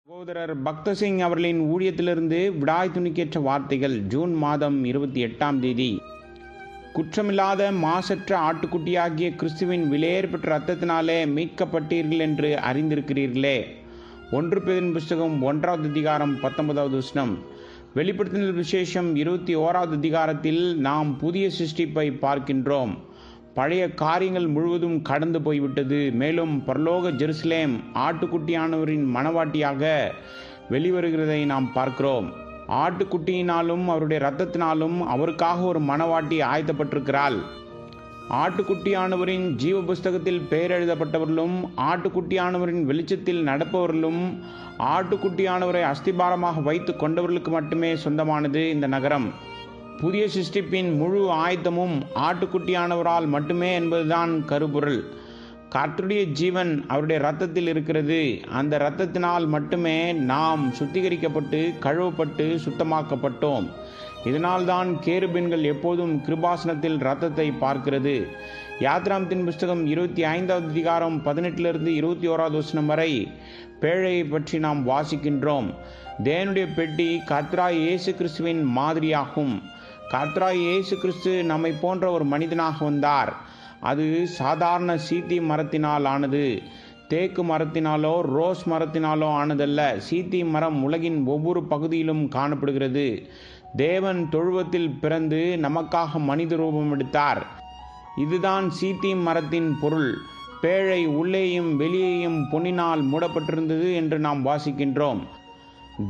சகோதரர் பக்தசிங் அவர்களின் ஊழியத்திலிருந்து விடாய் துணிக்கேற்ற வார்த்தைகள். ஜூன் மாதம் 28ஆம் தேதி. குற்றமில்லாத மாசற்ற ஆட்டுக்குட்டியாகிய கிறிஸ்துவின் விலையேற பெற்ற இரத்தத்தினாலே மீட்கப்பட்டீர்கள் என்று அறிந்திருக்கிறீர்களே. 1 பேதுரு புஸ்தகம் 1வது அதிகாரம் 19வது வசனம். வெளிப்படுத்தின விசேஷம் 21வது அதிகாரத்தில் நாம் புதிய சிருஷ்டிப்பை பார்க்கின்றோம். பழைய காரியங்கள் முழுவதும் கடந்து போய்விட்டது. மேலும் பரலோக ஜெருசலேம் ஆட்டுக்குட்டியானவரின் மணவாட்டியாக வெளிவருகிறதை நாம் பார்க்கிறோம். ஆட்டுக்குட்டியினாலும் அவருடைய இரத்தத்தினாலும் அவருக்காக ஒரு மணவாட்டி ஆயத்தப்பட்டிருக்கிறாள். ஆட்டுக்குட்டியானவரின் ஜீவ புஸ்தகத்தில் பெயர் எழுதப்பட்டவர்களும் ஆட்டுக்குட்டியானவரின் வெளிச்சத்தில் நடப்பவர்களும் ஆட்டுக்குட்டியானவரை அஸ்திபாரமாக வைத்து கொண்டவர்களுக்கு மட்டுமே சொந்தமானது இந்த நகரம். புதிய சிருஷ்டிப்பின் முழு ஆயத்தமும் ஆட்டுக்குட்டியானவரால் மட்டுமே என்பதுதான் கருப்பொருள். கர்த்தருடைய ஜீவன் அவருடைய இரத்தத்தில் இருக்கிறது. அந்த இரத்தத்தினால் மட்டுமே நாம் சுத்திகரிக்கப்பட்டு கழுவப்பட்டு சுத்தமாக்கப்பட்டோம். இதனால்தான் கேருபீன்கள் எப்போதும் கிருபாசனத்தில் இரத்தத்தை பார்க்கிறது. யாத்ராமத்தின் புஸ்தகம் 25வது அதிகாரம் 18லிருந்து 21வது வசனம் வரை பேழையை பற்றி நாம் வாசிக்கின்றோம். தேவனுடைய பெட்டி கர்த்தராகிய இயேசு கிறிஸ்துவின் மாதிரியாகும். கர்த்தராகிய இயேசு கிறிஸ்து நம்மை போன்ற ஒரு மனிதனாக வந்தார். அது சாதாரண சீத்தி மரத்தினால் ஆனது. தேக்கு மரத்தினாலோ ரோஸ் மரத்தினாலோ ஆனதல்ல. சீத்தி மரம் உலகின் ஒவ்வொரு பகுதியிலும் காணப்படுகிறது. தேவன் தொழுவத்தில் பிறந்து நமக்காக மனித ரூபம் எடுத்தார். இதுதான் சீத்தி மரத்தின் பொருள். பேழை உள்ளேயும் வெளியேயும் பொன்னினால் மூடப்பட்டிருந்தது என்று நாம் வாசிக்கின்றோம்.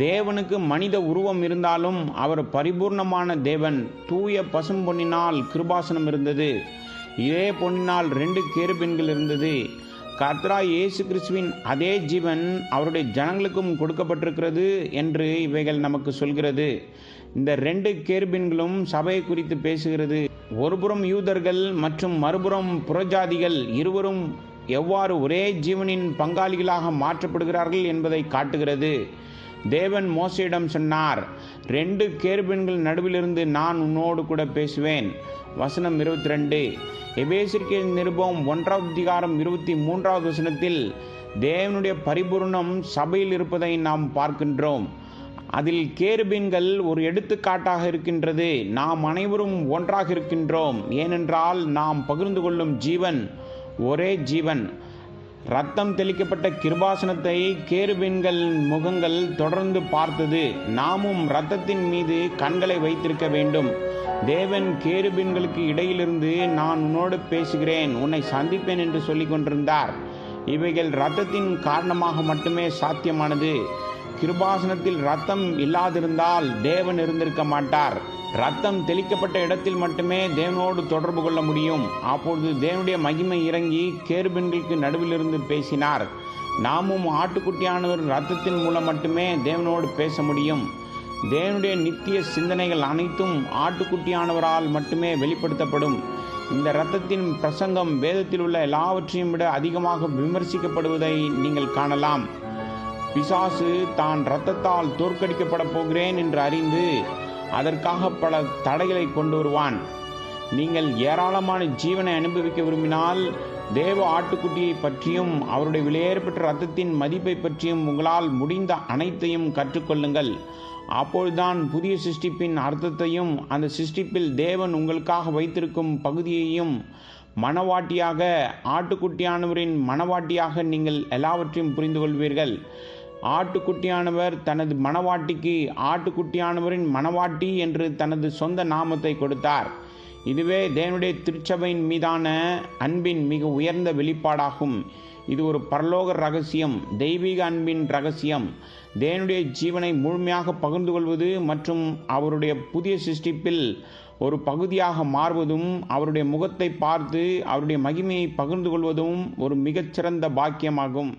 தேவனுக்கு மனித உருவம் இருந்தாலும் அவர் பரிபூர்ணமான தேவன். தூய பசும் பொன்னினால் கிருபாசனம் இருந்தது. இதே பொன்னினால் 2 கேருபீன்கள் இருந்தது. கர்த்தராகிய இயேசு கிறிஸ்துவின் அதே ஜீவன் அவருடைய ஜனங்களுக்கும் கொடுக்கப்பட்டிருக்கிறது என்று இவைகள் நமக்கு சொல்கிறது. இந்த 2 கேருபீன்களும் சபையை குறித்து பேசுகிறது. ஒருபுறம் யூதர்கள் மற்றும் மறுபுறம் புறஜாதிகள் இருவரும் எவ்வாறு ஒரே ஜீவனின் பங்காளிகளாக மாற்றப்படுகிறார்கள் என்பதை காட்டுகிறது. தேவன் மோசேயிடம் சொன்னார், 2 கேருபீன்கள் நடுவிலிருந்து நான் உன்னோடு கூட பேசுவேன். வசனம் 22. எபேசியருக்கு நிருபம் 1வது அதிகாரம் 23வது வசனத்தில் தேவனுடைய பரிபூர்ணம் சபையில் இருப்பதை நாம் பார்க்கின்றோம். அதில் கேருபீன்கள் ஒரு எடுத்துக்காட்டாக இருக்கின்றது. நாம் அனைவரும் ஒன்றாக இருக்கின்றோம். ஏனென்றால் நாம் பகிர்ந்து கொள்ளும் ஜீவன் ஒரே ஜீவன். இரத்தம் தெளிக்கப்பட்ட கிருபாசனத்தை கேருபீன்கள் முகங்கள் தொடர்ந்து பார்த்தது. நாமும் இரத்தத்தின் மீது கண்களை வைத்திருக்க வேண்டும். தேவன் கேருபீன்களுக்கு இடையிலிருந்து நான் உன்னோடு பேசுகிறேன், உன்னை சந்திப்பேன் என்று சொல்லிக் கொண்டிருந்தார். இவைகள் இரத்தத்தின் காரணமாக மட்டுமே சாத்தியமானது. கிருபாசனத்தில் இரத்தம் இல்லாதிருந்தால் தேவன் இருந்திருக்க மாட்டார். இரத்தம் தெளிக்கப்பட்ட இடத்தில் மட்டுமே தேவனோடு தொடர்பு கொள்ள முடியும். அப்பொழுது தேவனுடைய மகிமை இறங்கி கேருபீன்களுக்கு நடுவிலிருந்து பேசினார். நாமும் ஆட்டுக்குட்டியானவர் இரத்தத்தின் மூலம் மட்டுமே தேவனோடு பேச முடியும். தேவனுடைய நித்திய சிந்தனைகள் அனைத்தும் ஆட்டுக்குட்டியானவரால் மட்டுமே வெளிப்படுத்தப்படும். இந்த இரத்தத்தின் பிரசங்கம் வேதத்தில் உள்ள எல்லாவற்றையும் விட அதிகமாக விமர்சிக்கப்படுவதை நீங்கள் காணலாம். பிசாசு தான் இரத்தத்தால் தோற்கடிக்கப்பட போகிறேன் என்று அறிந்து அதற்காக பல தடைகளை கொண்டு வருவான். நீங்கள் ஏராளமான ஜீவனை அனுபவிக்க விரும்பினால் தேவ ஆட்டுக்குட்டியை பற்றியும் அவருடைய விலையேறப்பெற்ற இரத்தத்தின் மதிப்பை பற்றியும் உங்களால் முடிந்த அனைத்தையும் கற்றுக்கொள்ளுங்கள். அப்பொழுதுதான் புதிய சிருஷ்டிப்பின் அர்த்தத்தையும் அந்த சிருஷ்டிப்பில் தேவன் உங்களுக்காக வைத்திருக்கும் பகுதியையும் மணவாட்டியாக ஆட்டுக்குட்டியானவரின் மணவாட்டியாக நீங்கள் எல்லாவற்றையும் புரிந்து கொள்வீர்கள். ஆட்டுக்குட்டியானவர் தனது மணவாட்டிக்கு ஆட்டுக்குட்டியானவரின் மணவாட்டி என்று தனது சொந்த நாமத்தை கொடுத்தார். இதுவே தேவனுடைய திருச்சபையின் மீதான அன்பின் மிக உயர்ந்த வெளிப்பாடாகும். இது ஒரு பரலோக ரகசியம், தெய்வீக அன்பின் ரகசியம். தேவனுடைய ஜீவனை முழுமையாக பகிர்ந்து கொள்வது மற்றும் அவருடைய புதிய சிருஷ்டிப்பில் ஒரு பகுதியாக மாறுவதும் அவருடைய முகத்தை பார்த்து அவருடைய மகிமையை பகிர்ந்து கொள்வதும் ஒரு மிகச்சிறந்த பாக்கியமாகும்.